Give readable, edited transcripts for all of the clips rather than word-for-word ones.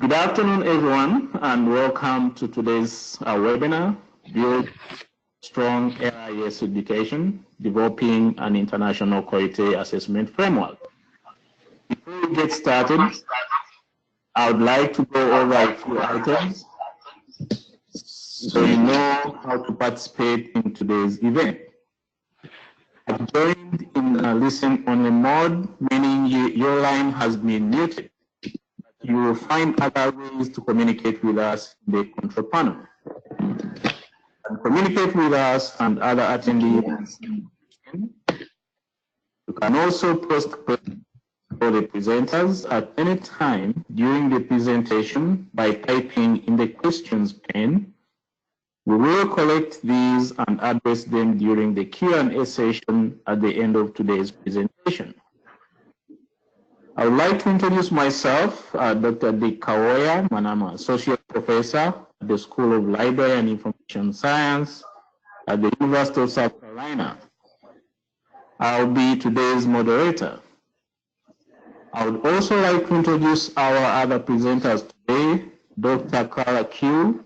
Good afternoon, everyone, and welcome to today's webinar, Build Strong LIS Education, Developing an International Quality Assessment Framework. Before we get started, I would like to go over a few items so you know how to participate in today's event. I've joined in a listen-only mode, meaning your line has been muted. You will find other ways to communicate with us in the control panel. And communicate with us and other attendees. You can also post questions for the presenters at any time during the presentation by typing in the questions pane. We will collect these and address them during the Q&A session at the end of today's presentation. I would like to introduce myself, Dr. Dick Kawoya. I'm an associate professor at the School of Library and Information Science at the University of South Carolina. I'll be today's moderator. I would also like to introduce our other presenters today, Dr. Clara Q,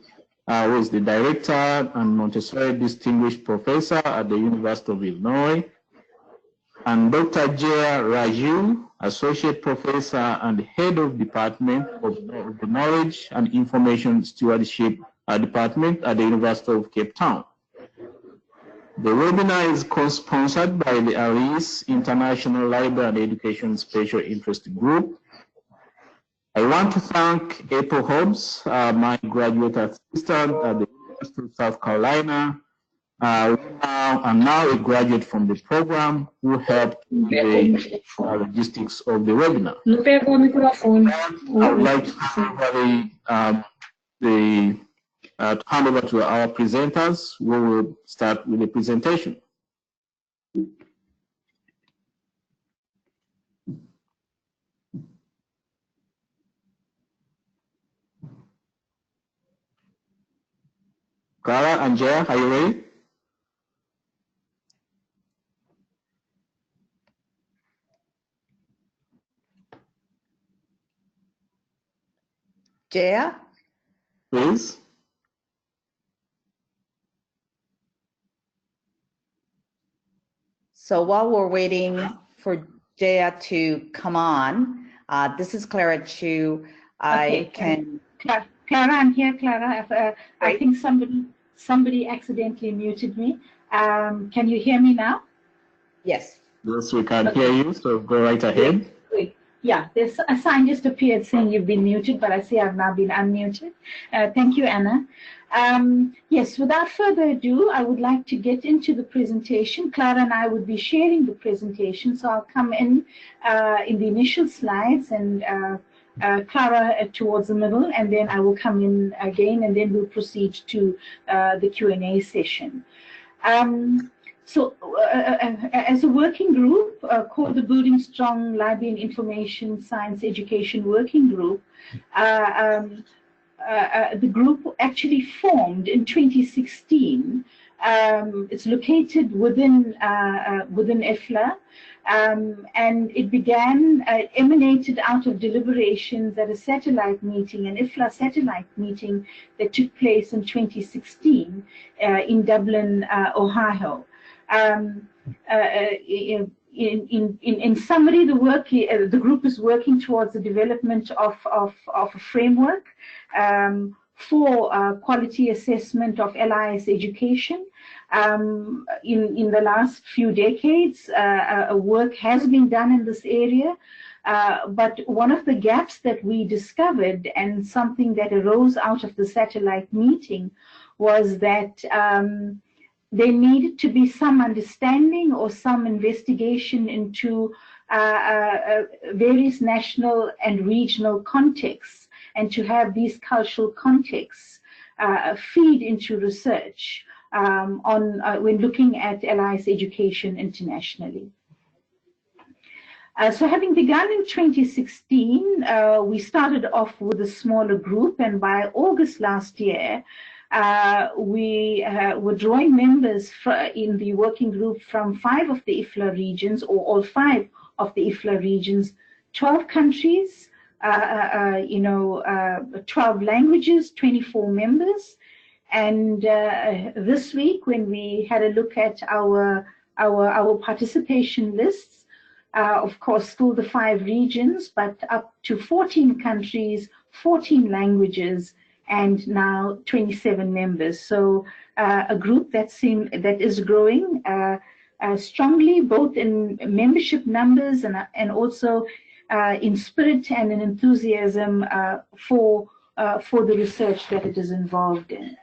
who is the Director and Montessori Distinguished Professor at the University of Illinois, and Dr. Jaya Raju, Associate Professor and Head of Department of the Knowledge and Information Stewardship Department at the University of Cape Town. The webinar is co-sponsored by the LIS International Library and Education Special Interest Group. I want to thank April Hobbs, my graduate assistant at the University of South Carolina. I'm now a graduate from the program who helped in the logistics of the webinar. I would like to hand over to our presenters, who will start with the presentation. Clara and Jaya, are you ready? Jaya? Please. So while we're waiting for Jaya to come on, this is Clara Chu. Clara, I'm here, Clara. I think somebody accidentally muted me. Can you hear me now? Yes. Yes, we can hear you, so go right ahead. Great. Yeah, there's a sign just appeared saying you've been muted, but I see I've now been unmuted. Thank you, Anna. Yes, without further ado, I would like to get into the presentation. Clara and I would be sharing the presentation, so I'll come in the initial slides and Clara towards the middle, and then I will come in again, and then we'll proceed to the Q&A session. So as a working group called the Building Strong Library and Information Science Education Working Group, the group actually formed in 2016. It's located within IFLA, and it began, emanated out of deliberations at a satellite meeting, an IFLA satellite meeting that took place in 2016 in Dublin, Ohio. In summary, the group is working towards the development of a framework for quality assessment of LIS education. In the last few decades, work has been done in this area, but one of the gaps that we discovered, and something that arose out of the satellite meeting, was that there needed to be some understanding or some investigation into various national and regional contexts, and to have these cultural contexts feed into research when looking at LIS education internationally. So having begun in 2016, we started off with a smaller group, and by August last year, we were drawing members in the working group from 5 of the IFLA regions, or all 5 of the IFLA regions, 12 countries, 12 languages, 24 members. And this week, when we had a look at our participation lists, of course, still the 5 regions, but up to 14 countries, 14 languages, and now 27 members. So a group that is growing strongly, both in membership numbers and also in spirit and in enthusiasm for the research that it is involved in.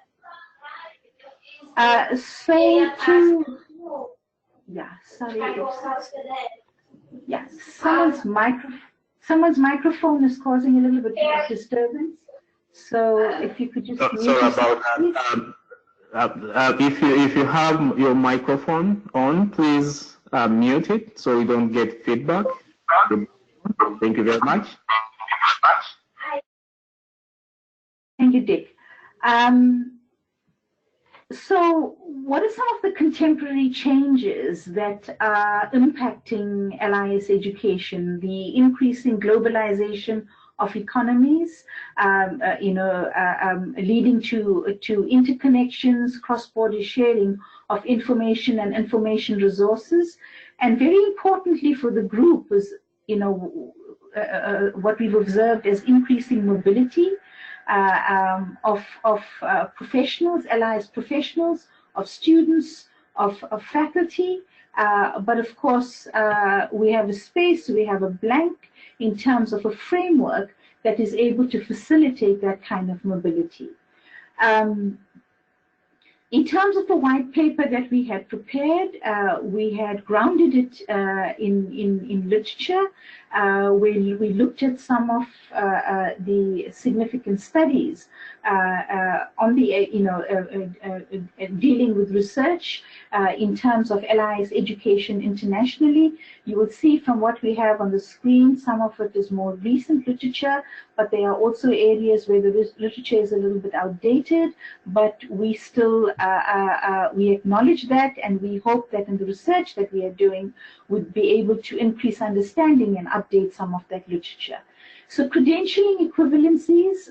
Someone's microphone is causing a little bit of disturbance. So if you could just sorry about that. If you have your microphone on, please mute it so you don't get feedback. Thank you very much. Thank you, Dick. So what are some of the contemporary changes that are impacting LIS education? The increasing globalization of economies, leading to interconnections, cross-border sharing of information and information resources, and very importantly for the group is, what we've observed as increasing mobility of professionals, LIS professionals, of students, of faculty, but of course we have a space, we have a blank in terms of a framework that is able to facilitate that kind of mobility. In terms of the white paper that we had prepared, we had grounded it in literature, where we looked at some of the significant studies on the, dealing with research in terms of LIS education internationally. You will see from what we have on the screen, some of it is more recent literature, but there are also areas where the literature is a little bit outdated, but we still we acknowledge that, and we hope that in the research that we are doing would be able to increase understanding and update some of that literature. So credentialing equivalencies,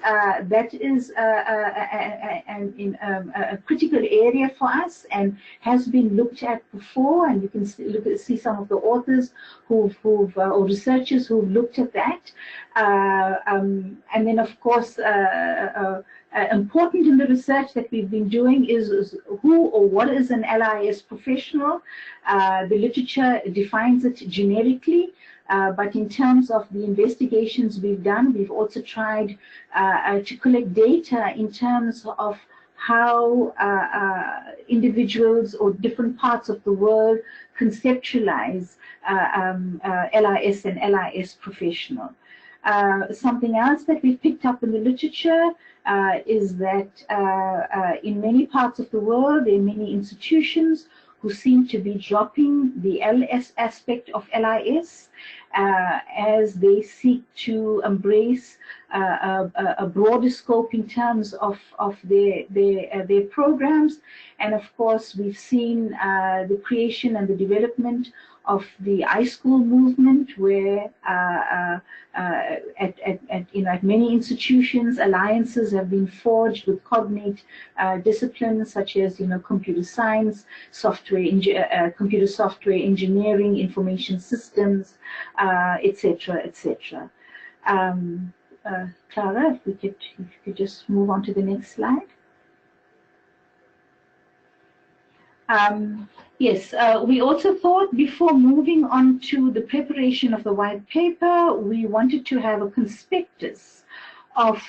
that is a critical area for us and has been looked at before, and you can see some of the authors or researchers who've looked at that. And then of course, important in the research that we've been doing is who or what is an LIS professional. The literature defines it generically, but in terms of the investigations we've done, we've also tried to collect data in terms of how individuals or different parts of the world conceptualize LIS and LIS professional. Something else that we've picked up in the literature is that in many parts of the world, there are many institutions who seem to be dropping the LS aspect of LIS as they seek to embrace a broader scope in terms of their programs. And of course, we've seen the creation and the development of the iSchool movement, where at many institutions, alliances have been forged with cognate disciplines such as computer science, computer software engineering, information systems, etc., etc. Clara, if you could just move on to the next slide. Yes, we also thought before moving on to the preparation of the white paper, we wanted to have a conspectus of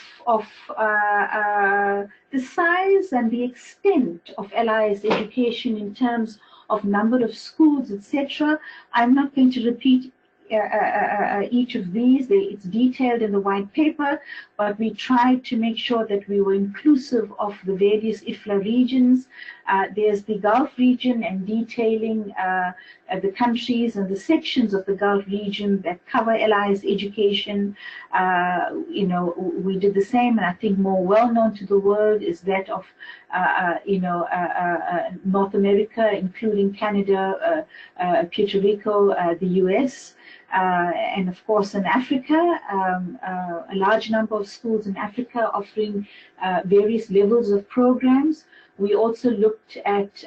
the size and the extent of LIS education in terms of number of schools, etc. I'm not going to repeat each of these. It's detailed in the white paper, but we tried to make sure that we were inclusive of the various IFLA regions. There's the Gulf region, and detailing the countries and the sections of the Gulf region that cover LIS education. We did the same, and I think more well known to the world is that of North America, including Canada, Puerto Rico, the US. and of course in Africa, a large number of schools in Africa offering various levels of programs. We also looked at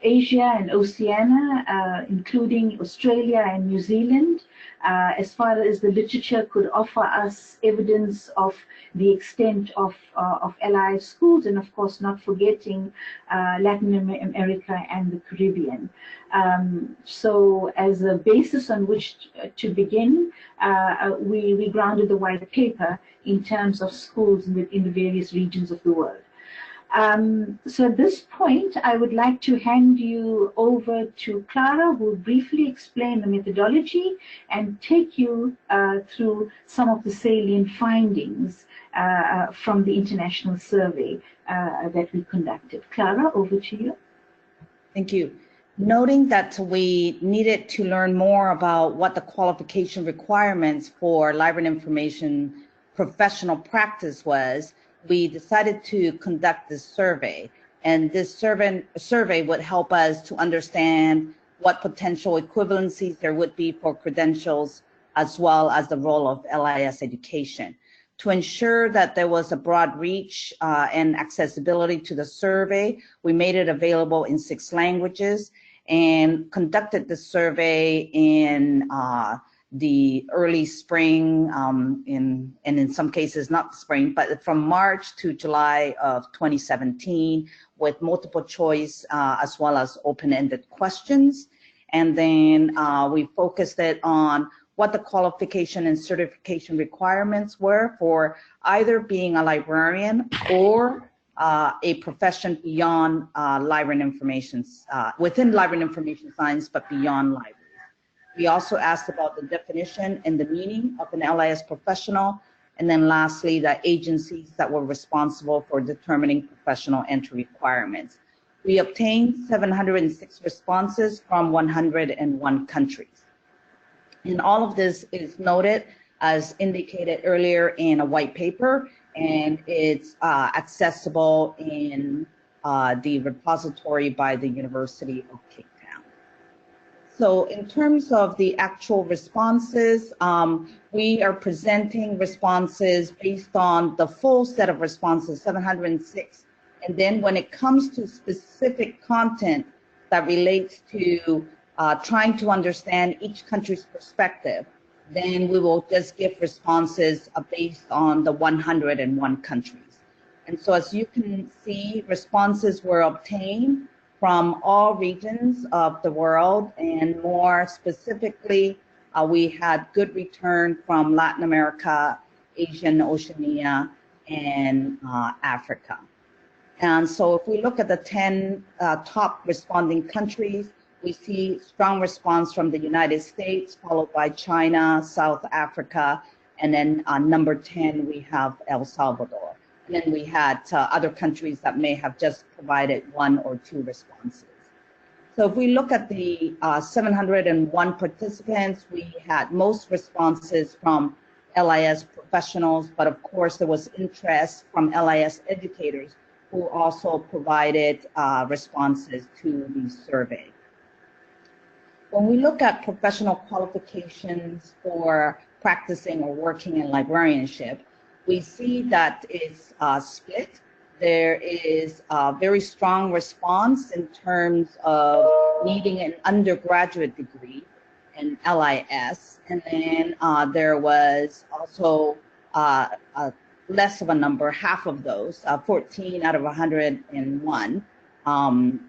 Asia and Oceania, including Australia and New Zealand, as far as the literature could offer us evidence of the extent of LIS schools, and of course not forgetting Latin America and the Caribbean. So as a basis on which to begin, we grounded the white paper in terms of schools in the various regions of the world. So at this point, I would like to hand you over to Clara, who will briefly explain the methodology and take you through some of the salient findings from the international survey that we conducted. Clara, over to you. Thank you. Noting that we needed to learn more about what the qualification requirements for library information professional practice was, we decided to conduct this survey. And this survey would help us to understand what potential equivalencies there would be for credentials, as well as the role of LIS education. To ensure that there was a broad reach and accessibility to the survey, we made it available in 6 languages and conducted the survey in the early spring, and in some cases not spring, but from March to July of 2017, with multiple choice as well as open-ended questions. And then we focused it on what the qualification and certification requirements were for either being a librarian or a profession beyond library and information, within library and information science, but beyond library. We also asked about the definition and the meaning of an LIS professional, and then lastly, the agencies that were responsible for determining professional entry requirements. We obtained 706 responses from 101 countries. And all of this is noted as indicated earlier in a white paper, and it's accessible in the repository by the University of Cape Town. So in terms of the actual responses, we are presenting responses based on the full set of responses, 706. And then when it comes to specific content that relates to trying to understand each country's perspective, then we will just give responses based on the 101 countries. And so as you can see, responses were obtained from all regions of the world, and more specifically, we had good return from Latin America, Asia and Oceania, and Africa. And so if we look at the 10 top responding countries, we see strong response from the United States, followed by China, South Africa, and then number 10, we have El Salvador. And then we had other countries that may have just provided 1 or 2 responses. So if we look at the 701 participants, we had most responses from LIS professionals, but of course there was interest from LIS educators who also provided responses to the survey. When we look at professional qualifications for practicing or working in librarianship, we see that it's split. There is a very strong response in terms of needing an undergraduate degree in LIS, and then there was also less of a number, half of those, 14 out of 101,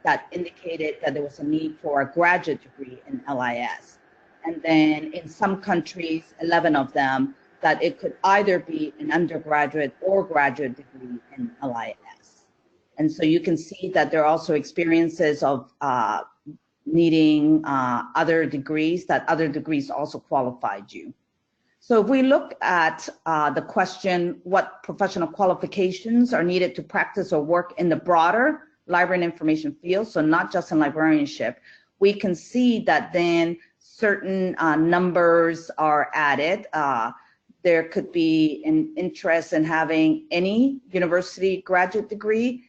that indicated that there was a need for a graduate degree in LIS. And then in some countries, 11 of them, that it could either be an undergraduate or graduate degree in LIS. And so you can see that there are also experiences of needing other degrees, that other degrees also qualified you. So if we look at the question, what professional qualifications are needed to practice or work in the broader library and information field, so not just in librarianship, we can see that then certain numbers are added. There could be an interest in having any university graduate degree.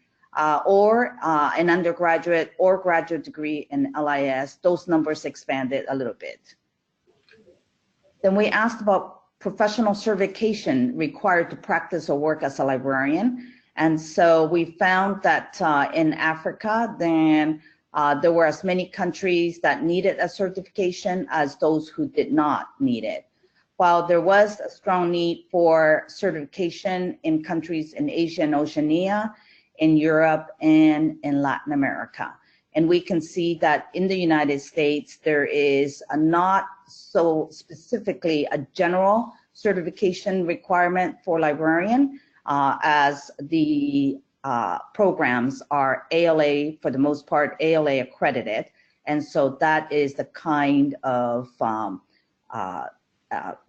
or an undergraduate or graduate degree in LIS, those numbers expanded a little bit. Then we asked about professional certification required to practice or work as a librarian. And so we found that in Africa, then there were as many countries that needed a certification as those who did not need it. While there was a strong need for certification in countries in Asia and Oceania, in Europe, and in Latin America. And we can see that in the United States, there is not so specifically a general certification requirement for librarian, as the programs are ALA, for the most part, ALA accredited. And so that is the kind of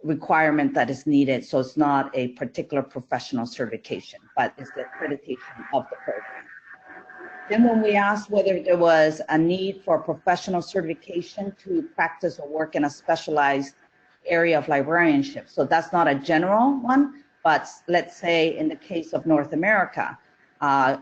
requirement that is needed. So it's not a particular professional certification, but it's the accreditation of the program. Then when we asked whether there was a need for professional certification to practice or work in a specialized area of librarianship. So that's not a general one, but let's say in the case of North America,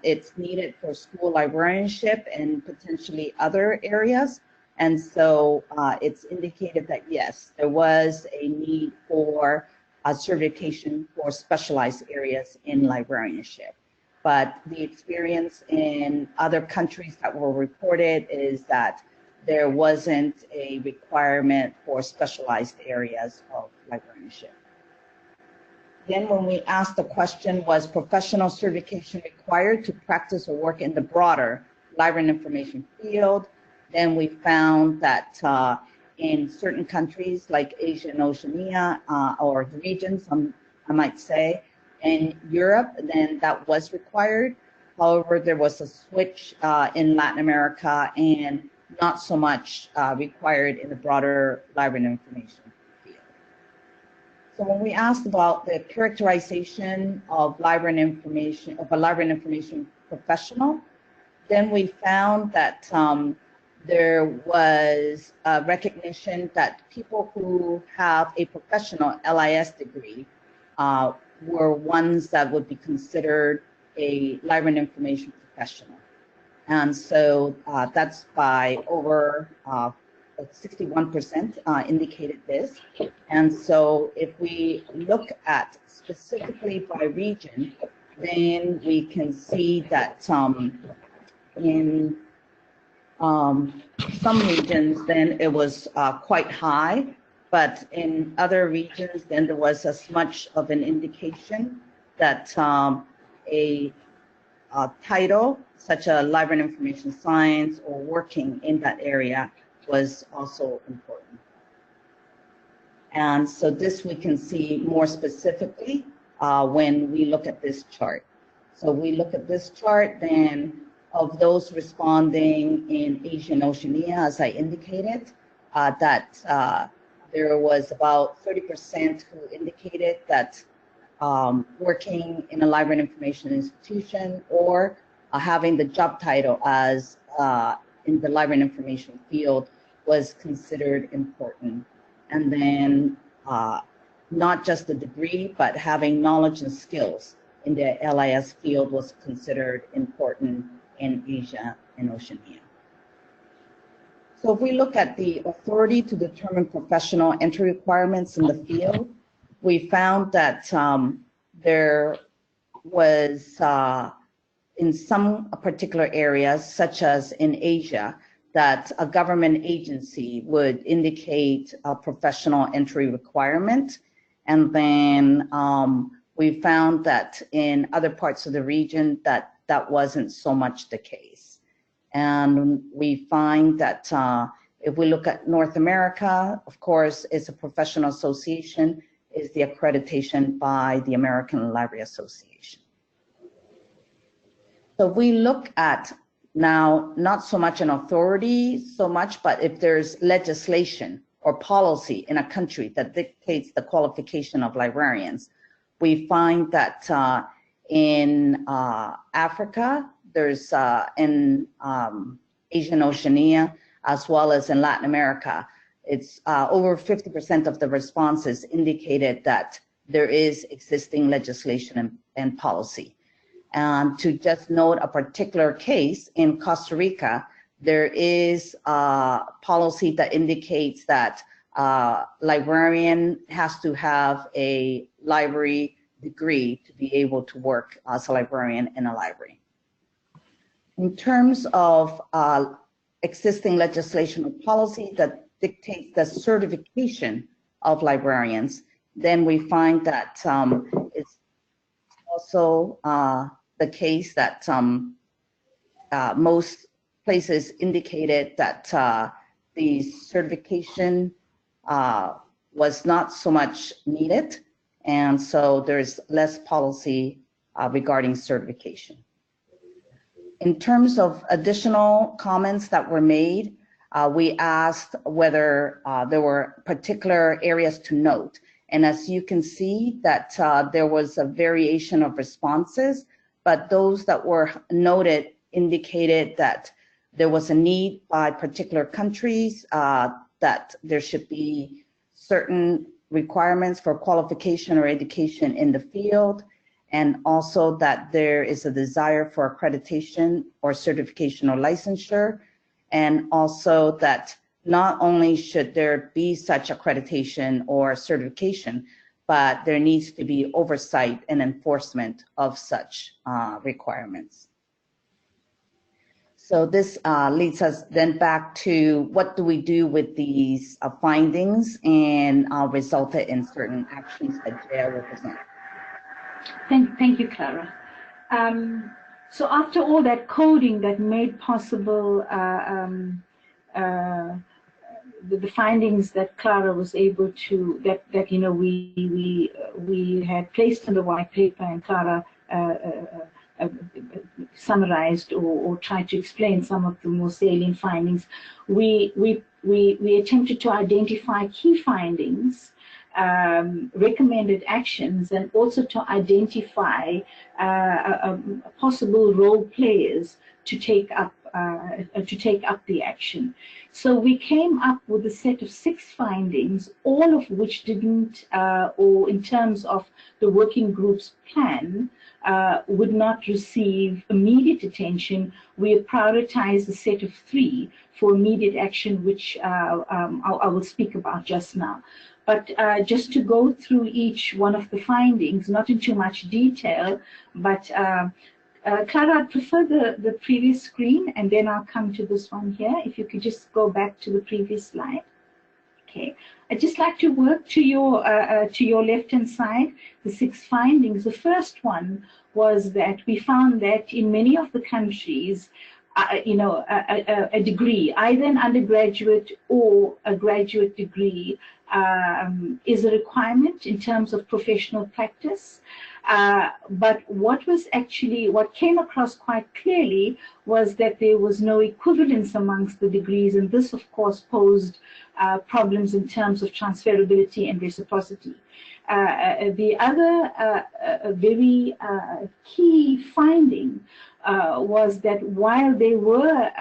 it's needed for school librarianship and potentially other areas. And so it's indicated that, yes, there was a need for a certification for specialized areas in librarianship. But the experience in other countries that were reported is that there wasn't a requirement for specialized areas of librarianship. Then when we asked the question, was professional certification required to practice or work in the broader library and information field? Then we found that in certain countries like Asia and Oceania, or the regions, I might say, in Europe, then that was required. However, there was a switch in Latin America and not so much required in the broader library and information field. So when we asked about the characterization of library and information, of a library and information professional, then we found that there was a recognition that people who have a professional LIS degree were ones that would be considered a library and information professional. And so that's by over 61% indicated this. And so if we look at specifically by region, then we can see that in some regions, then it was quite high, but in other regions, then there was as much of an indication that a title, such as library and information science or working in that area, was also important. And so this we can see more specifically when we look at this chart. So we look at this chart, then of those responding in Asia and Oceania, as I indicated, that there was about 30% who indicated that working in a library and information institution or having the job title as in the library and information field was considered important. And then not just the degree, but having knowledge and skills in the LIS field was considered important in Asia and Oceania. So if we look at the authority to determine professional entry requirements in the field, we found that there was, in some particular areas, such as in Asia, that a government agency would indicate a professional entry requirement. And then we found that in other parts of the region that that wasn't so much the case. And we find that if we look at North America, of course, it's a professional association, is the accreditation by the American Library Association. So we look at now, not so much an authority so much, but if there's legislation or policy in a country that dictates the qualification of librarians, we find that in Africa, there's in Asia and Oceania, as well as in Latin America, it's over 50% of the responses indicated that there is existing legislation and policy. And to just note a particular case in Costa Rica, there is a policy that indicates that librarian has to have a library degree to be able to work as a librarian in a library. In terms of existing legislation or policy that dictates the certification of librarians, then we find that it's also the case that most places indicated that the certification was not so much needed, and so there's less policy regarding certification. In terms of additional comments that were made, we asked whether there were particular areas to note. And as you can see that there was a variation of responses, but those that were noted indicated that there was a need by particular countries, that there should be certain requirements for qualification or education in the field, and also that there is a desire for accreditation or certification or licensure, and also that not only should there be such accreditation or certification, but there needs to be oversight and enforcement of such requirements. So this leads us then back to what do we do with these findings, and resulted in certain actions that Jaya will present. Thank you, Clara. So after all that coding that made possible the findings that Clara was able to, that you know, we had placed in the white paper, and Clara summarized or tried to explain some of the more salient findings, we attempted to identify key findings, recommended actions, and also to identify possible role players to take up the action. So we came up with a set of 6 findings, all of which didn't, or in terms of the working group's plan, would not receive immediate attention. We have prioritized a set of 3 for immediate action, which I will speak about just now. But just to go through each one of the findings, not in too much detail, but Clara, I'd prefer the previous screen, and then I'll come to this one here. If you could just go back to the previous slide. Okay, I'd just like to work to your left-hand side, the 6 findings. The first one was that we found that in many of the countries, you know, a degree, either an undergraduate or a graduate degree, is a requirement in terms of professional practice. But what came across quite clearly was that there was no equivalence amongst the degrees, and this of course posed problems in terms of transferability and reciprocity. The other very key finding was that while there were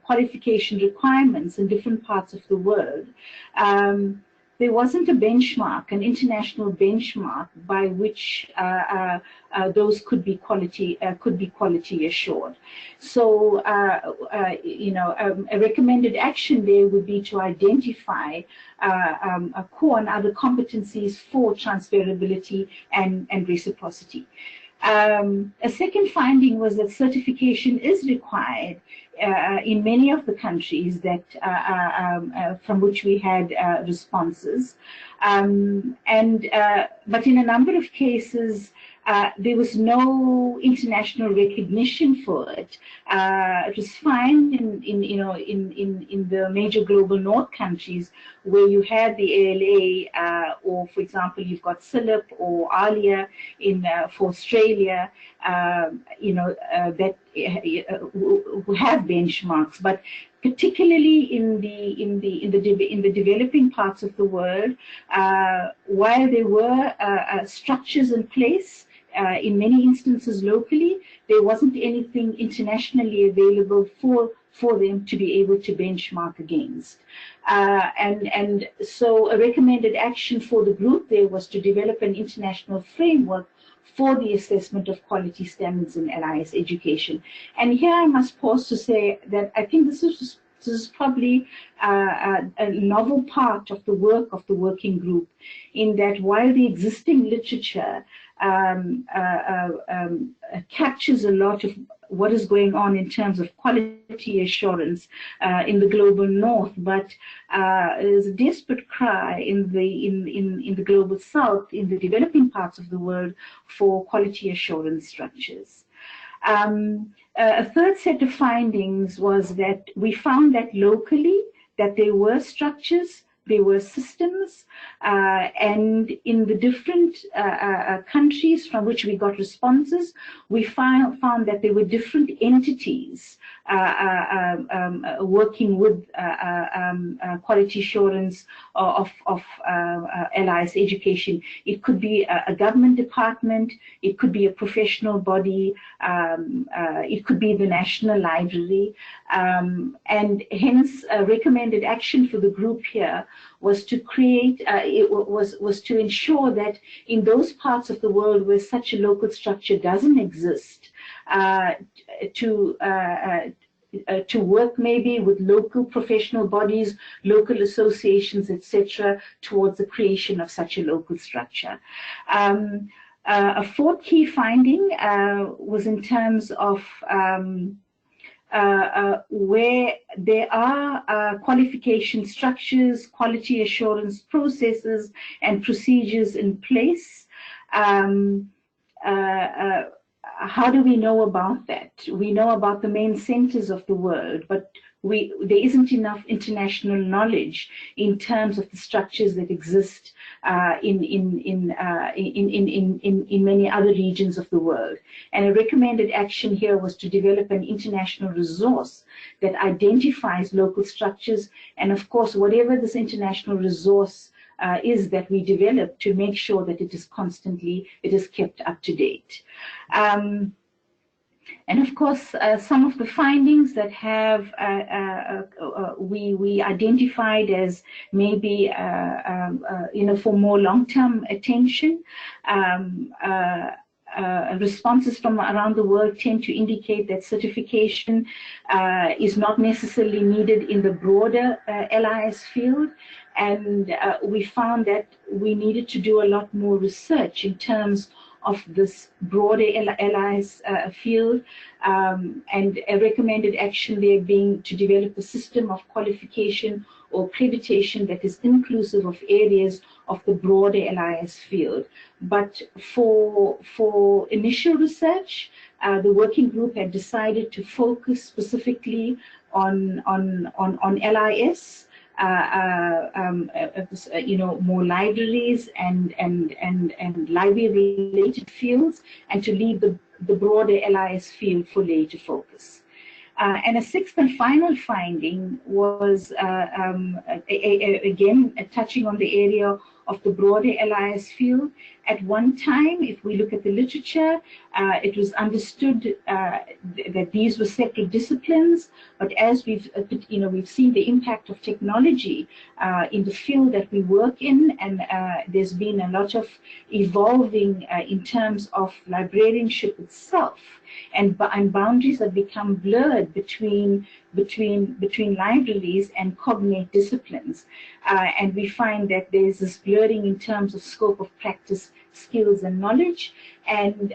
qualification requirements in different parts of the world, there wasn't a benchmark, an international benchmark by which those could be quality assured. So, you know, a recommended action there would be to identify core and other competencies for transferability and reciprocity. A second finding was that certification is required in many of the countries that from which we had responses, but in a number of cases there was no international recognition for it. It was fine in the major global north countries where you had the ALA, or for example you've got CILIP or ALIA for Australia, you know, that who have benchmarks, but particularly in the developing parts of the world, while there were structures in place, in many instances locally, there wasn't anything internationally available for them to be able to benchmark against. And so a recommended action for the group there was to develop an international framework for the assessment of quality standards in LIS education. And here I must pause to say that I think this is probably a novel part of the work of the working group, in that while the existing literature captures a lot of what is going on in terms of quality assurance in the global north, but there's a desperate cry in the global south, in the developing parts of the world, for quality assurance structures. A third set of findings was that we found that locally that there were structures, there were systems, and in the different countries from which we got responses, we found that there were different entities working with quality assurance of LIS education. It could be a government department, it could be a professional body, it could be the National Library, and hence recommended action for the group here was to create, was to ensure that in those parts of the world where such a local structure doesn't exist, to work maybe with local professional bodies, local associations, etc., towards the creation of such a local structure. A fourth key finding was in terms of where there are qualification structures, quality assurance processes, and procedures in place. How do we know about that? We know about the main centers of the world, but there isn't enough international knowledge in terms of the structures that exist in many other regions of the world. And a recommended action here was to develop an international resource that identifies local structures, and of course, whatever this international resource is that we develop, to make sure that it is kept up to date. And of course, some of the findings that have we identified as maybe for more long-term attention. Responses from around the world tend to indicate that certification is not necessarily needed in the broader LIS field, and we found that we needed to do a lot more research in terms of this broader LIS field, and a recommended action there being to develop a system of qualification or accreditation that is inclusive of areas of the broader LIS field. But for initial research, the working group had decided to focus specifically on LIS, more libraries and library-related fields, and to leave the broader LIS field for later focus. And a sixth and final finding was, again, touching on the area of the broader LIS field. At one time, if we look at the literature, it was understood that these were separate disciplines, but as we've seen the impact of technology in the field that we work in, and there's been a lot of evolving in terms of librarianship itself, and boundaries have become blurred between libraries and cognate disciplines, and we find that there's this blurring in terms of scope of practice, skills, and knowledge, and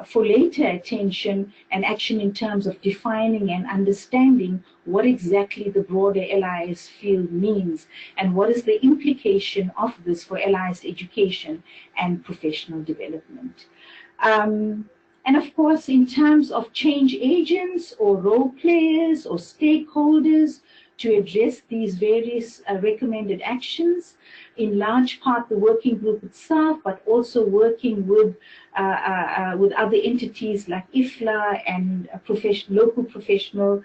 for later attention and action in terms of defining and understanding what exactly the broader LIS field means, and what is the implication of this for LIS education and professional development. And of course, in terms of change agents or role players or stakeholders to address these various recommended actions, in large part the working group itself, but also working with other entities like IFLA and local professional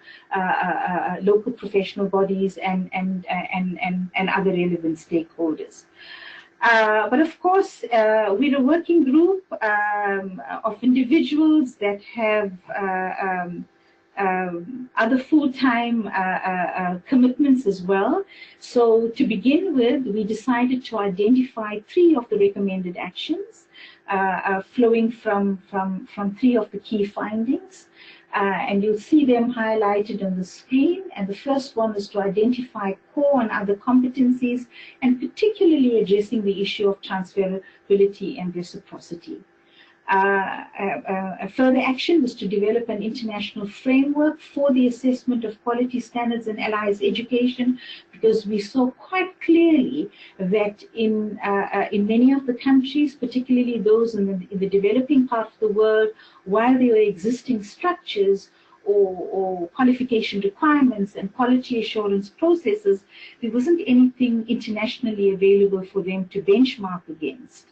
bodies and other relevant stakeholders. But of course, we're a working group of individuals that have other full-time commitments as well. So to begin with, we decided to identify 3 of the recommended actions. flowing from three of the key findings. And you'll see them highlighted on the screen. And the first one is to identify core and other competencies, and particularly addressing the issue of transferability and reciprocity. A further action was to develop an international framework for the assessment of quality standards in LIS education, because we saw quite clearly that in many of the countries, particularly those in the developing part of the world, while there were existing structures or qualification requirements and quality assurance processes, there wasn't anything internationally available for them to benchmark against.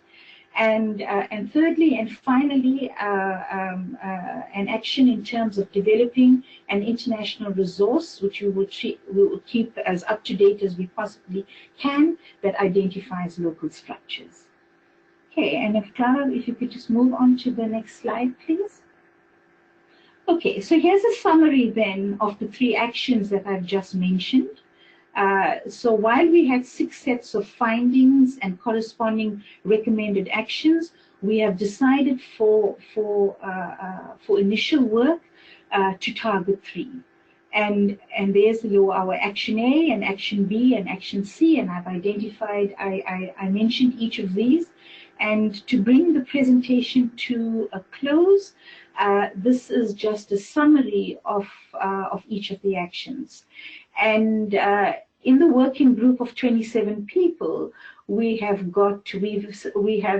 And thirdly and finally, an action in terms of developing an international resource, which we will keep as up to date as we possibly can, that identifies local structures. Okay, and if Clara, if you could just move on to the next slide, please. Okay, so here's a summary then of the three actions that I've just mentioned. So while we had 6 sets of findings and corresponding recommended actions, we have decided for initial work to target 3. And there's our action A and action B and action C, and I've identified, I mentioned each of these. And to bring the presentation to a close, this is just a summary of each of the actions. And in the working group of 27 people, we have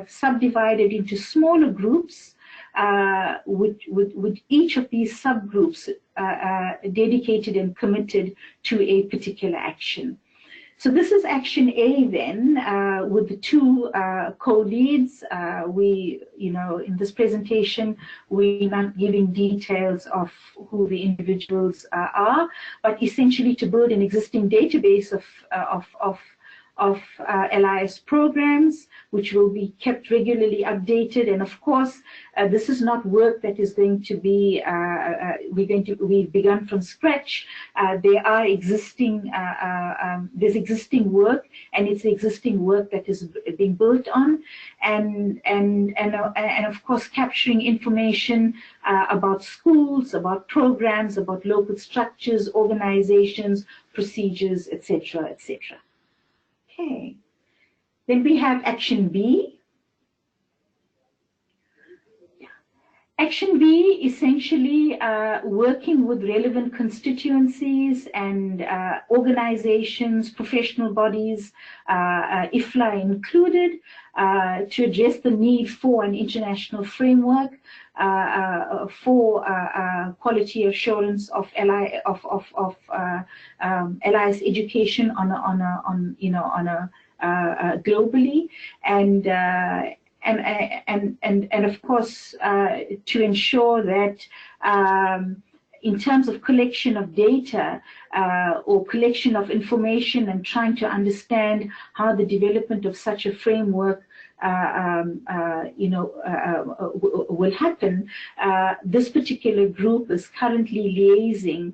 subdivided into smaller groups, with each of these subgroups dedicated and committed to a particular action. So this is action A then, with the 2 co-leads. In this presentation, we're not giving details of who the individuals are, but essentially to build an existing database of LIS programs, which will be kept regularly updated. And of course, this is not work that is going to be, we've begun from scratch. There are existing, there's existing work, and it's existing work that is being built on, and of course, capturing information about schools, about programs, about local structures, organizations, procedures, etc., etc. Okay, then we have action B. Action B, essentially working with relevant constituencies and organizations, professional bodies, IFLA included, to address the need for an international framework for quality assurance of LIS education globally, and of course to ensure that in terms of collection of data or collection of information and trying to understand how the development of such a framework will happen, this particular group is currently liaising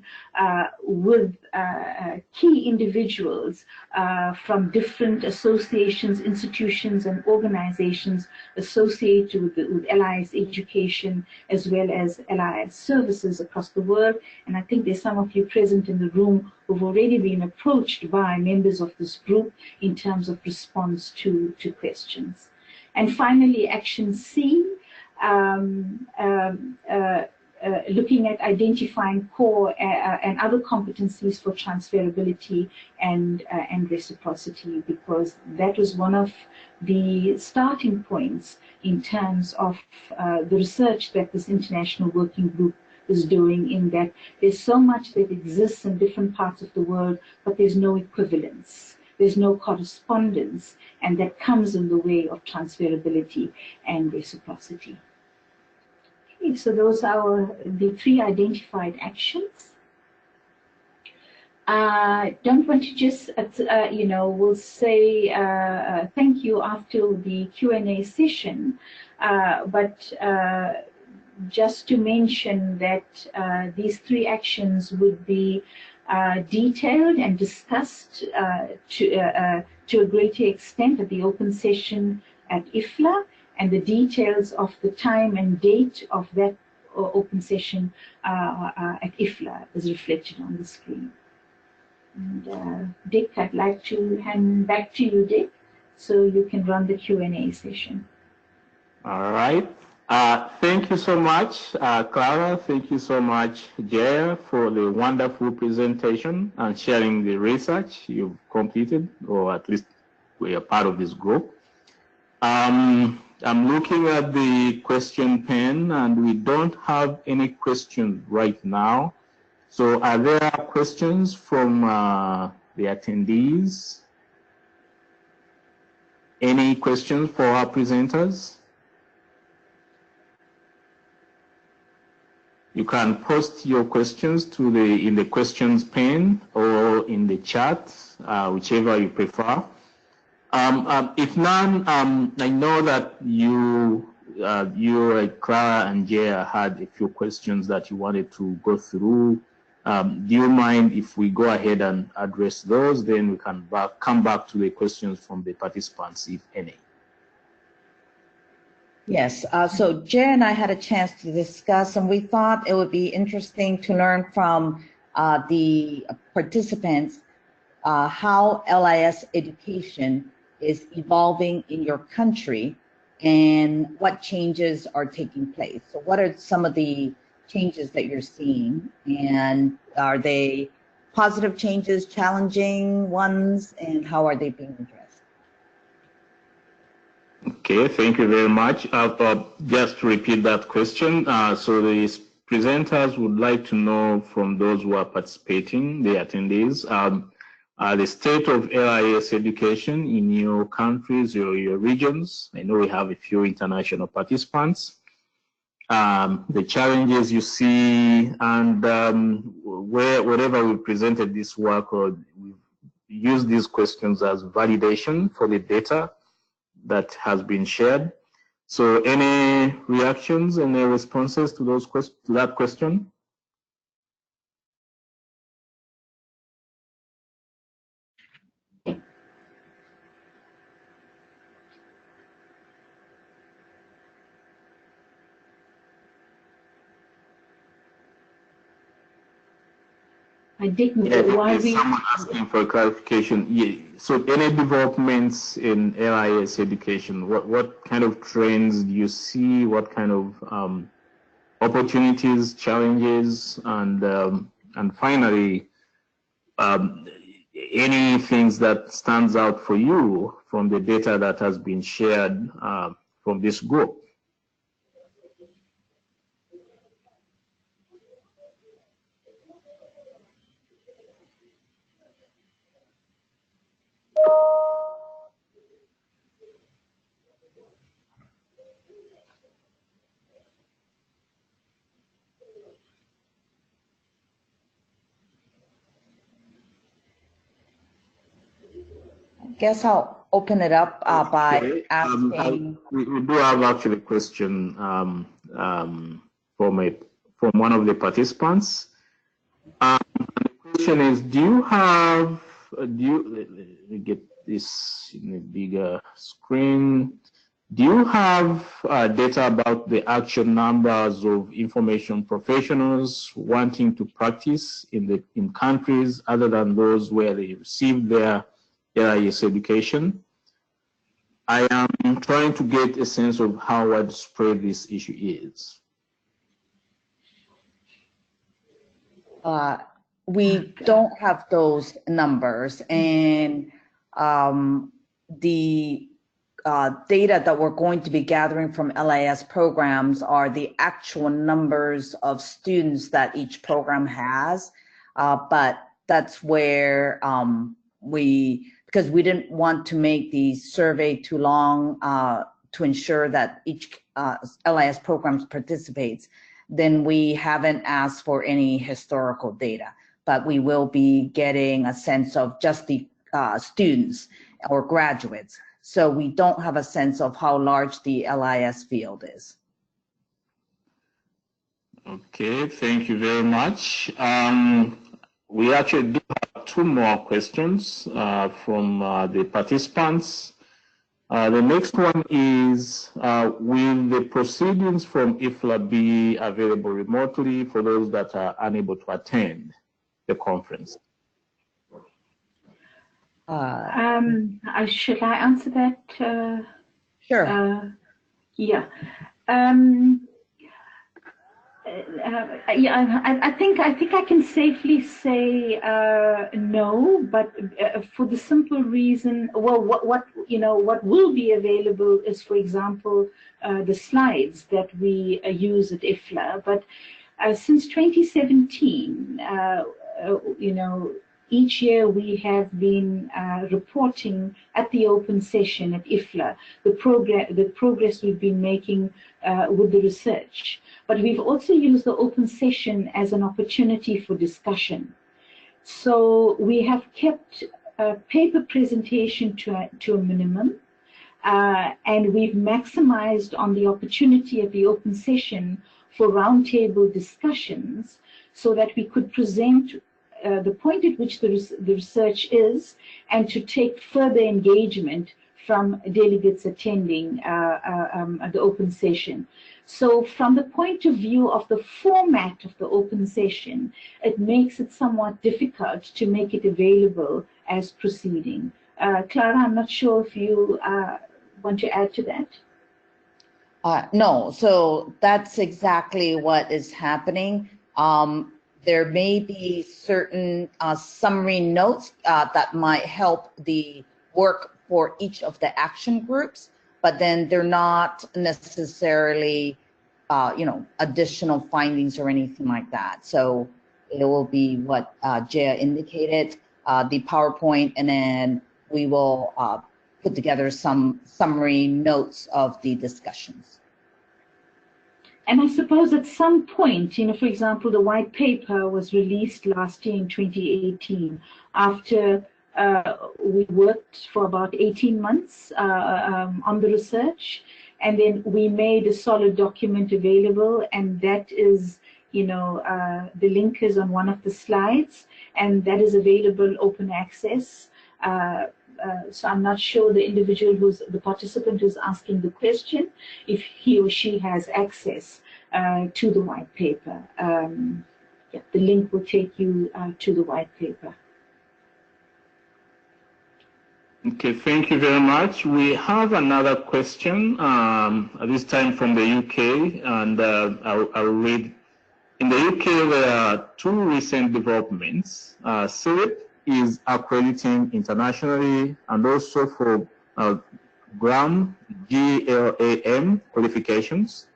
with key individuals from different associations, institutions, and organizations associated with LIS education, as well as LIS services across the world. And I think there's some of you present in the room who've already been approached by members of this group in terms of response to questions. And finally, action C, looking at identifying core and other competencies for transferability and reciprocity, because that was one of the starting points in terms of the research that this international working group is doing, in that there's so much that exists in different parts of the world, but there's no equivalence. There's no correspondence, and that comes in the way of transferability and reciprocity. Okay, so those are the 3 identified actions. Don't want to just, we'll say thank you after the Q&A session, but just to mention that these 3 actions would be detailed and discussed to a greater extent at the open session at IFLA, and the details of the time and date of that open session at IFLA is reflected on the screen. And Dick, I'd like to hand back to you, Dick, so you can run the Q&A session. All right. Thank you so much, Clara. Thank you so much, Jaya, for the wonderful presentation and sharing the research you've completed, or at least we are part of this group. I'm looking at the question pane, and we don't have any questions right now. So are there questions from the attendees? Any questions for our presenters? You can post your questions to in the questions pane or in the chat, whichever you prefer. If none, I know that you, Clara and Jaya, had a few questions that you wanted to go through. Do you mind if we go ahead and address those? Then we can come back to the questions from the participants, if any. Yes, so Jay and I had a chance to discuss, and we thought it would be interesting to learn from the participants how LIS education is evolving in your country and what changes are taking place. So what are some of the changes that you're seeing, and are they positive changes, challenging ones, and how are they being addressed? Okay, thank you very much. Just to repeat that question, so the presenters would like to know from those who are participating, the attendees, the state of LIS education in your countries or your regions. I know we have a few international participants. The challenges you see, and wherever we presented this work, or we've used these questions as validation for the data that has been shared. So any reactions, any responses to those to that question? I didn't. Someone asking for clarification. Yeah. So any developments in LIS education, what kind of trends do you see? What kind of opportunities, challenges, and finally, any things that stands out for you from the data that has been shared from this group? I guess I'll open it up by asking. We do have actually a question from one of the participants. The question is, let me get this in a bigger screen. Do you have data about the actual numbers of information professionals wanting to practice in countries other than those where they receive their LIS education? I am trying to get a sense of how widespread this issue is. We don't have those numbers, and the data that we're going to be gathering from LIS programs are the actual numbers of students that each program has, but that's where because we didn't want to make the survey too long to ensure that each LIS program participates, then we haven't asked for any historical data, but we will be getting a sense of just the students or graduates. So we don't have a sense of how large the LIS field is. Okay, thank you very much. We actually do have two more questions from the participants. The next one is, will the proceedings from IFLA be available remotely for those that are unable to attend the conference? Should I answer that? Sure. Yeah. I think I can safely say no, but for the simple reason, well, what will be available is, for example, the slides that we use at IFLA. But since 2017, each year we have been reporting at the open session at IFLA the progress we've been making with the research. But we've also used the open session as an opportunity for discussion. So we have kept paper presentation to a minimum, and we've maximized on the opportunity at the open session for roundtable discussions so that we could present the point at which the research is, and to take further engagement from delegates attending the open session. So from the point of view of the format of the open session, it makes it somewhat difficult to make it available as proceeding. Clara, I'm not sure if you want to add to that. No, so that's exactly what is happening. There may be certain summary notes that might help the work for each of the action groups, but then they're not necessarily, additional findings or anything like that. So it will be what Jaya indicated, the PowerPoint, and then we will put together some summary notes of the discussions. And I suppose at some point, for example, the white paper was released last year in 2018 after we worked for about 18 months on the research, and then we made a solid document available, and that is, the link is on one of the slides, and that is available open access. So I'm not sure the participant who's asking the question, if he or she has access to the white paper. The link will take you to the white paper. Okay, thank you very much. We have another question, this time from the UK, and I'll read. In the UK, there are two recent developments. SIRIP is accrediting internationally, and also for GLAM qualifications.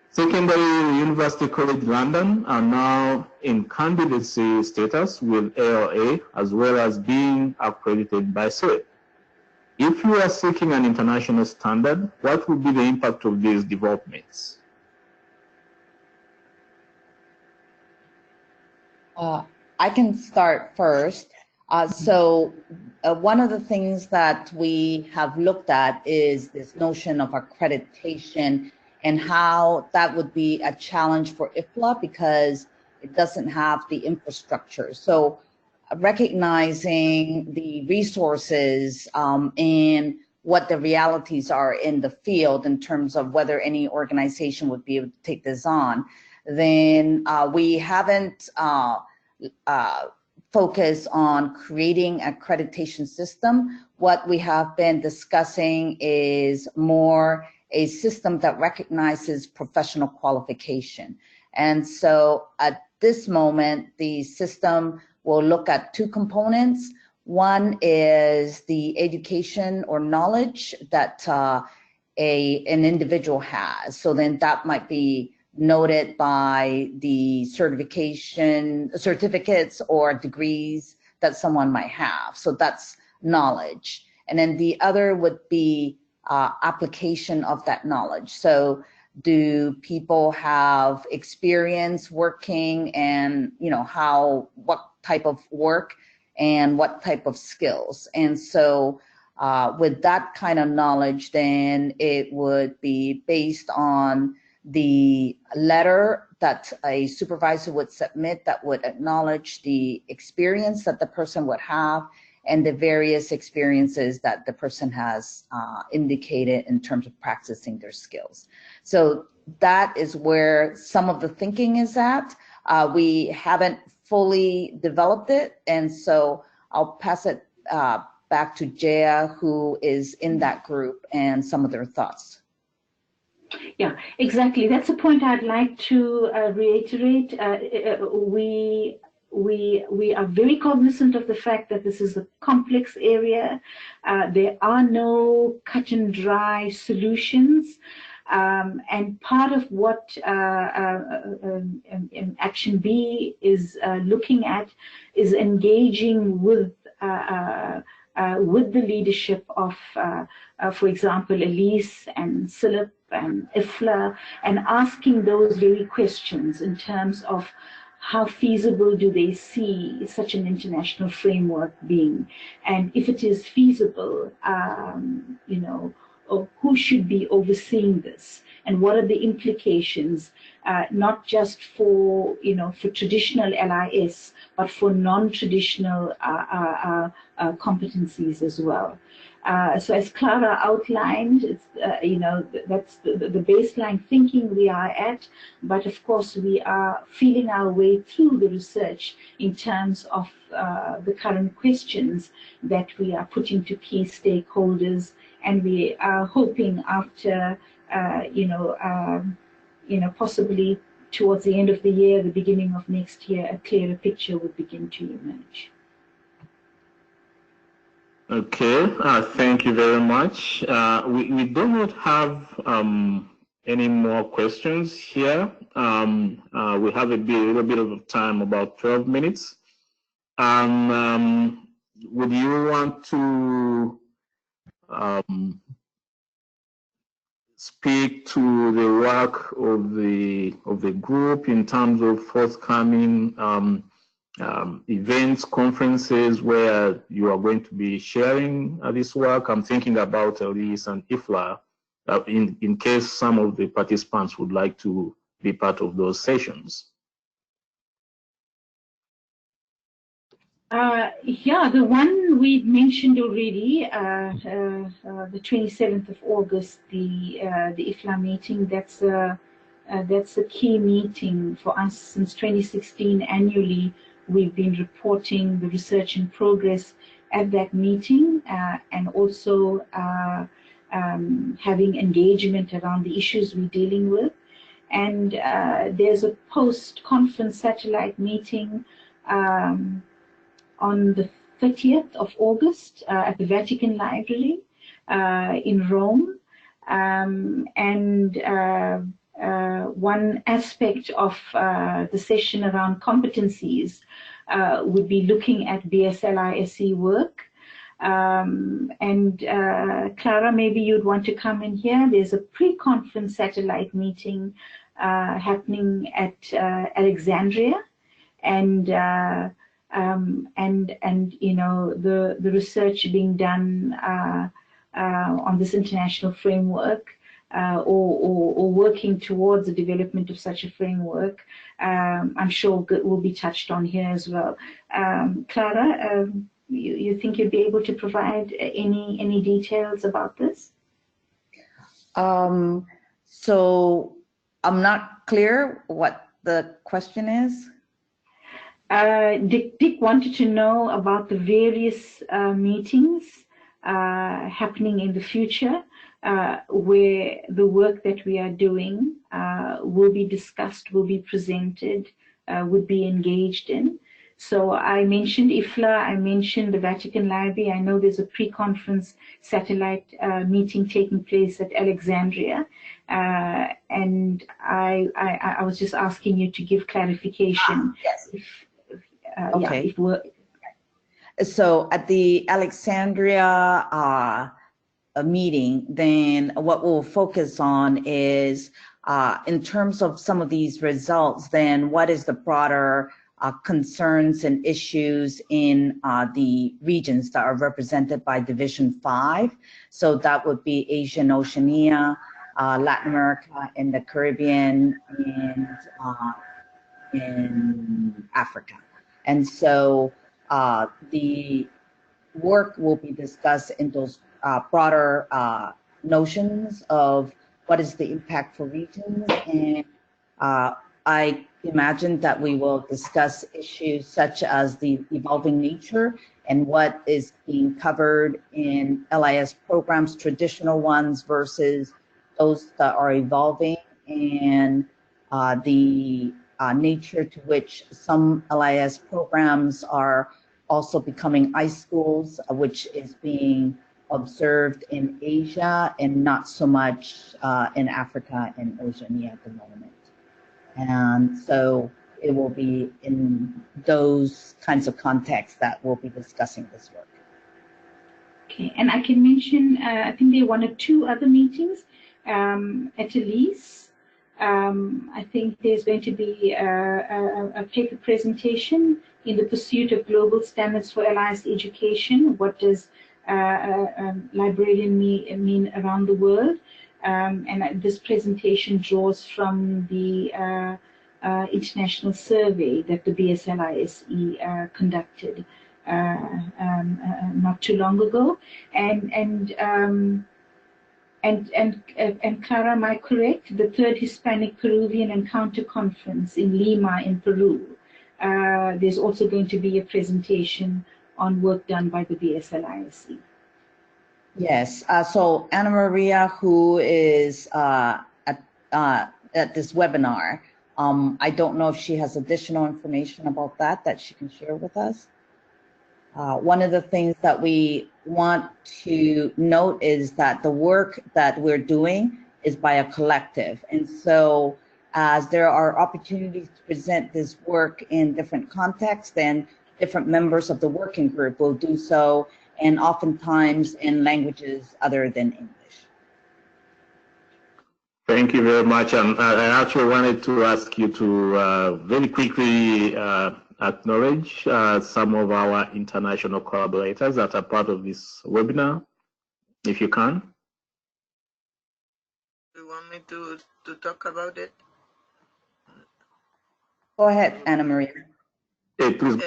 Secondary, University College London are now in candidacy status with ALA, as well as being accredited by SIRIP. If you are seeking an international standard, what would be the impact of these developments? I can start first. One of the things that we have looked at is this notion of accreditation and how that would be a challenge for IFLA because it doesn't have the infrastructure. So recognizing the resources and what the realities are in the field in terms of whether any organization would be able to take this on, then we haven't focused on creating an accreditation system. What we have been discussing is more a system that recognizes professional qualification. And so at this moment, the system will look at two components. One is the education or knowledge that an individual has. So then that might be noted by the certificates or degrees that someone might have. So that's knowledge. And then the other would be application of that knowledge. So do people have experience working, and what type of work and what type of skills? And so with that kind of knowledge, then it would be based on the letter that a supervisor would submit that would acknowledge the experience that the person would have, and the various experiences that the person has indicated in terms of practicing their skills. So that is where some of the thinking is at. We haven't fully developed it, and so I'll pass it back to Jaya, who is in that group, and some of their thoughts. Yeah, exactly. That's a point I'd like to reiterate. We are very cognizant of the fact that this is a complex area. There are no cut and dry solutions. And part of what Action B is looking at is engaging with the leadership of, for example, LIS and SILIP and IFLA, and asking those very questions in terms of how feasible do they see such an international framework being, and if it is feasible, you know, or who should be overseeing this, and what are the implications, not just for, you know, for traditional LIS, but for non-traditional competencies as well. So as Clara outlined, it's, you know, that's the baseline thinking we are at, but of course we are feeling our way through the research in terms of the current questions that we are putting to key stakeholders, and we are hoping after, you know, possibly towards the end of the year, the beginning of next year, a clearer picture would begin to emerge. Okay, thank you very much. We do not have any more questions here. We have a little bit of time, about 12 minutes. Would you want to speak to the work of the group in terms of forthcoming events, conferences where you are going to be sharing this work? I'm thinking about LIS and IFLA, in case some of the participants would like to be part of those sessions. Yeah, the one we mentioned already, the 27th of August, the IFLA meeting. That's a key meeting for us. Since 2016, annually, we've been reporting the research in progress at that meeting, and also having engagement around the issues we're dealing with. And there's a post-conference satellite meeting on the 30th of August at the Vatican Library in Rome. One aspect of the session around competencies would be looking at BSLISE work. Clara, maybe you'd want to come in here. There's a pre-conference satellite meeting happening at Alexandria, and you know, the research being done on this international framework, or working towards the development of such a framework, I'm sure will be touched on here as well. Clara, you think you'd be able to provide any details about this? So I'm not clear what the question is. Dick wanted to know about the various meetings happening in the future, where the work that we are doing will be discussed, will be presented, would be engaged in. So I mentioned IFLA, I mentioned the Vatican Library. I know there's a pre-conference satellite meeting taking place at Alexandria, and I was just asking you to give clarification. Yes. Okay. Yeah, so at the Alexandria meeting, then what we'll focus on is, in terms of some of these results, then what is the broader concerns and issues in the regions that are represented by Division 5. So that would be Asia and Oceania, Latin America, and the Caribbean, and in Africa. And so work will be discussed in those broader notions of what is the impact for regions. And I imagine that we will discuss issues such as the evolving nature and what is being covered in LIS programs, traditional ones versus those that are evolving, and the nature to which some LIS programs are also becoming iSchools, which is being observed in Asia and not so much in Africa and Oceania at the moment. And so it will be in those kinds of contexts that we'll be discussing this work. Okay, and I can mention, I think there are 1 or 2 other meetings at LIS. I think there's going to be a paper presentation in the pursuit of global standards for LIS education. What does librarian mean around the world? And this presentation draws from the international survey that the BSLISE conducted not too long ago. And Clara, am I correct? The 3rd Hispanic Peruvian Encounter Conference in Lima in Peru. There's also going to be a presentation on work done by the BSLISE. Yes, so Anna Maria, who is at this webinar, I don't know if she has additional information about that she can share with us. One of the things that we want to note is that the work that we're doing is by a collective. And so as there are opportunities to present this work in different contexts, then different members of the working group will do so, and oftentimes in languages other than English. Thank you very much. I actually wanted to ask you to very quickly acknowledge some of our international collaborators that are part of this webinar, if you can. Do you want me to talk about it? Go ahead, Anna Maria. Hey, please.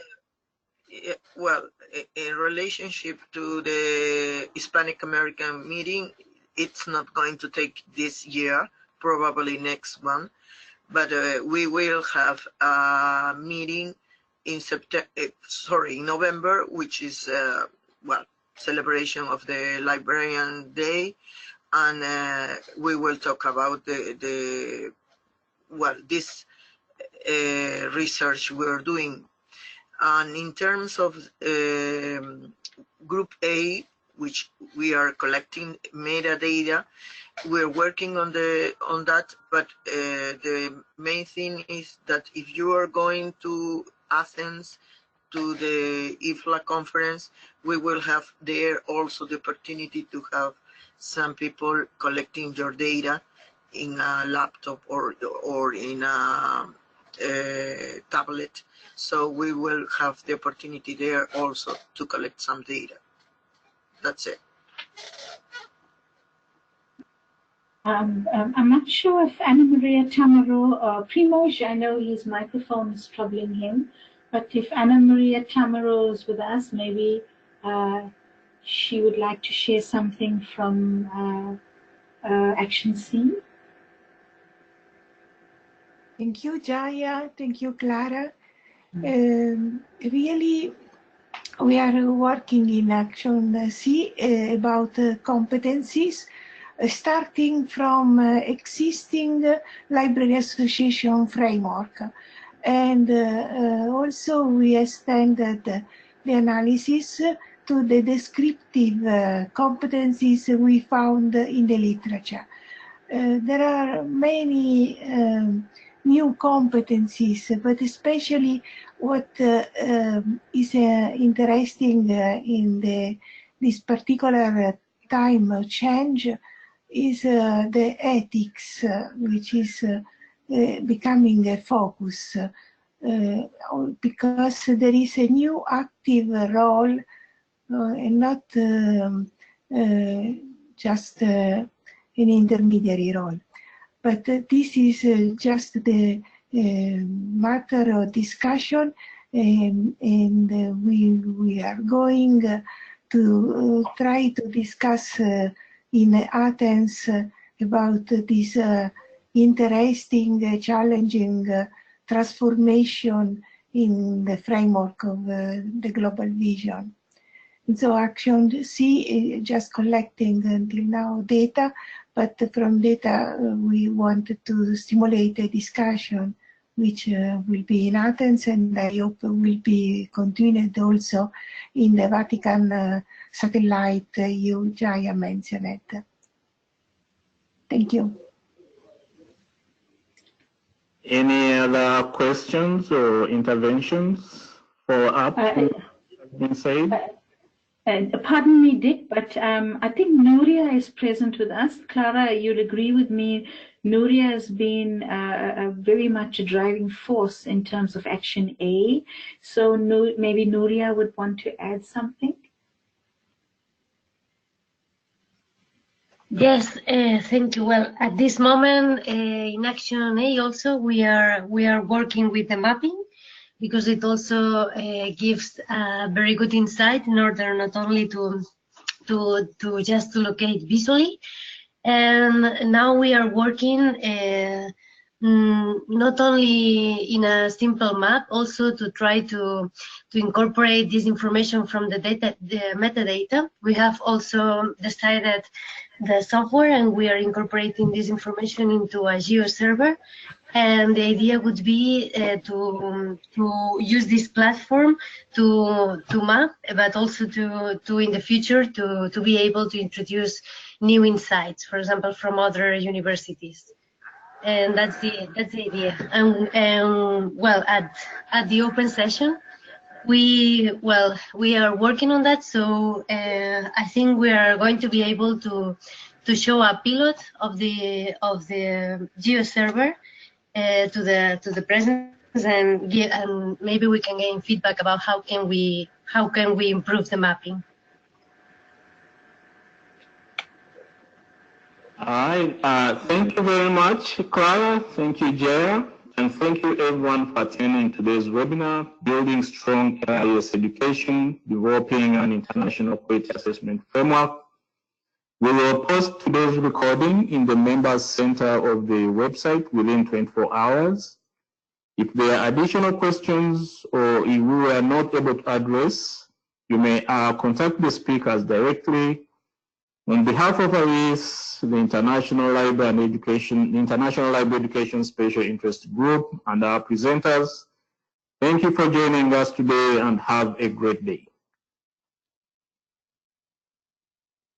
Well, in relationship to the Hispanic American meeting, it's not going to take this year, probably next one, but we will have a meeting in November, which is well, celebration of the Librarian Day, and we will talk about this research we're doing. And in terms of Group A, which we are collecting metadata, we're working on that. But the main thing is that if you are going to Athens to the IFLA conference, we will have there also the opportunity to have some people collecting your data in a laptop or in a tablet. So we will have the opportunity there also to collect some data. That's it. I'm not sure if Anna Maria Tamaro, Primož, I know his microphone is troubling him, but if Anna Maria Tamaro is with us, maybe she would like to share something from Action C. Thank you, Jaya. Thank you, Clara. Really, we are working in Action C about competencies, starting from existing library association framework. And also we extended the analysis to the descriptive competencies we found in the literature. There are many new competencies, but especially what is interesting in this particular time of change is the ethics, which is becoming a focus, because there is a new active role and not just an intermediary role. But this is just the matter of discussion, and we are going to try to discuss in Athens about this interesting, challenging transformation in the framework of the global vision. And so Action C is just collecting until now data, but from data we wanted to stimulate a discussion which will be in Athens, and I hope will be continued also in the Vatican satellite you, Jaya, mentioned. Thank you. Any other questions or interventions for up to been said? Pardon me, Dick, but I think Nuria is present with us. Clara, you'll agree with me, Nuria has been very much a driving force in terms of Action A. So maybe Nuria would want to add something. Yes, thank you. Well, at this moment in Action A also we are working with the mapping, because it also gives a very good insight in order not only to just to locate visually, and now we are working not only in a simple map, also to try to incorporate this information from the metadata. We have also decided the software, and we are incorporating this information into a GeoServer. And the idea would be to use this platform to map, but also to in the future to be able to introduce new insights, for example, from other universities. And that's the idea. And well, at the open session, we are working on that. So I think we are going to be able to show a pilot of the GeoServer to the presence, and maybe we can gain feedback about how can we improve the mapping. All right, thank you very much, Clara. Thank you, Jaya. And thank you everyone for attending today's webinar, Building Strong LIS Education, Developing an International Quality Assessment Framework. We will post today's recording in the Members Center of the website within 24 hours. If there are additional questions or if we were not able to address, you may contact the speakers directly. On behalf of LIS, the International Library Education Special Interest Group, and our presenters, thank you for joining us today and have a great day.